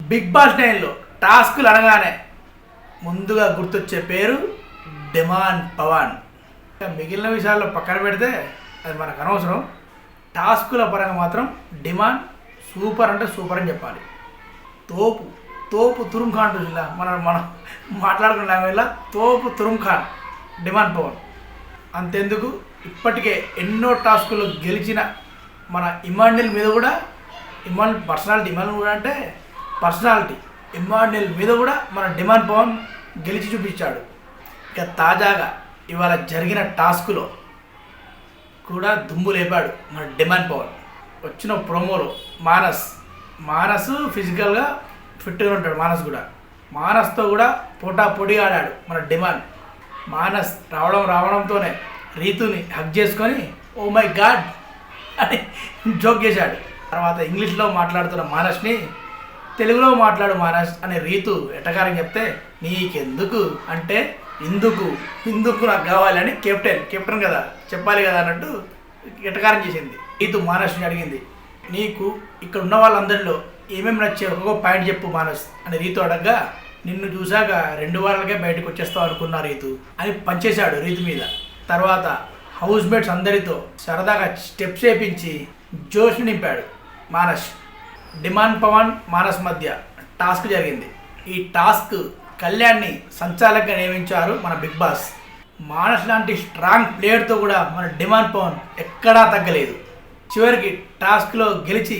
Big boss 9లో టాస్కులు అనగానే ముందుగా గుర్తొచ్చే పేరు డిమాండ్ పవన్. మిగిలిన విషయాల్లో పక్కన పెడితే అది మనకు అనవసరం. టాస్కుల పరంగా మాత్రం డిమాండ్ సూపర్ అంటే సూపర్ అని చెప్పాలి. తోపు తోపు తురుమ్ ఖాన్ చూసిలా మనం మాట్లాడుకున్న లాంగ్వేజ్లో తోపు తురుమ్ ఖాన్ డిమాండ్ పవన్. అంతెందుకు, ఇప్పటికే ఎన్నో టాస్కులు గెలిచిన మన ఇమాన్యుల్ మీద కూడా ఇమాన్యుల్ మీద కూడా మన డిమాండ్ పవన్ గెలిచి చూపించాడు. ఇక తాజాగా ఇవాళ జరిగిన టాస్కులో కూడా దుమ్ము లేపాడు మన డిమాండ్ పవన్. వచ్చిన ప్రోమోలో మానస్ ఫిజికల్గా ఫిట్గా ఉంటాడు. మానస్తో కూడా పోటీ ఆడాడు మన డిమాండ్. మానస్ రావడంతోనే రీతుని హగ్ చేసుకొని ఓ మై గాడ్ అని జోక్ చేశాడు. తర్వాత ఇంగ్లీష్లో మాట్లాడుతున్న మానస్ని తెలుగులో మాట్లాడు మానస్ అనే రీతు ఎటకారం చెప్తే నీకెందుకు అంటే ఇందుకు నాకు కావాలని కెప్టెన్ కదా చెప్పాలి కదా అన్నట్టు ఎటకారం చేసింది. రీతు మానస్ని అడిగింది, నీకు ఇక్కడ ఉన్న వాళ్ళందరిలో ఏమేమి నచ్చే ఒక్కొక్క పాయింట్ చెప్పు మానస్ అని రీతు అడగగా, నిన్ను చూశాక 2 వారాలకే బయటకు వచ్చేస్తావు అనుకున్నా రీతు అని పంచేశాడు రీతు మీద. తర్వాత హౌస్ మేట్స్ అందరితో సరదాగా స్టెప్స్ వేయించి జోష్ని నింపాడు మానస్. డిమాండ్ పవన్ మానస్ మధ్య టాస్క్ జరిగింది. ఈ టాస్క్ కళ్యాణ్ని సంచాలకంగా నియమించారు మన బిగ్ బాస్. మానస్ లాంటి స్ట్రాంగ్ ప్లేయర్తో కూడా మన డిమాండ్ పవన్ ఎక్కడా తగ్గలేదు. చివరికి టాస్క్లో గెలిచి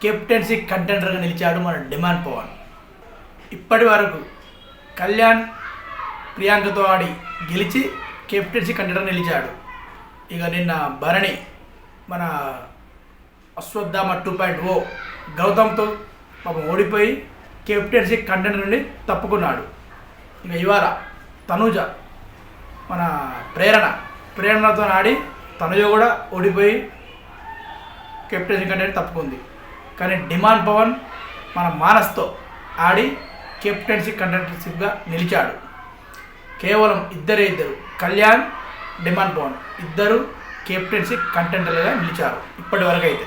కెప్టెన్సీ కంటెండర్గా నిలిచాడు మన డిమాండ్ పవన్. ఇప్పటి వరకు కళ్యాణ్ ప్రియాంకతో ఆడి గెలిచి కెప్టెన్సీ కంటెండర్ నిలిచాడు. ఇక నిన్న భరణి మన అశ్వత్థామ 2.0 గౌతమ్తో పాపం ఓడిపోయి కెప్టెన్సీ కంటెండర్ నుండి తప్పుకున్నాడు. ఇక ఇవాళ తనుజ మన ప్రేరణతో ఆడి తనుజ కూడా ఓడిపోయి కెప్టెన్సీ కంటెండర్ తప్పుకుంది. కానీ డిమాండ్ పవన్ మన మానస్తో ఆడి కెప్టెన్సీ కంటెండర్షిప్గా నిలిచాడు. కేవలం ఇద్దరు కళ్యాణ్ డిమాండ్ పవన్ ఇద్దరు కెప్టెన్సీ కంటెండర్లుగా నిలిచారు ఇప్పటి వరకు అయితే.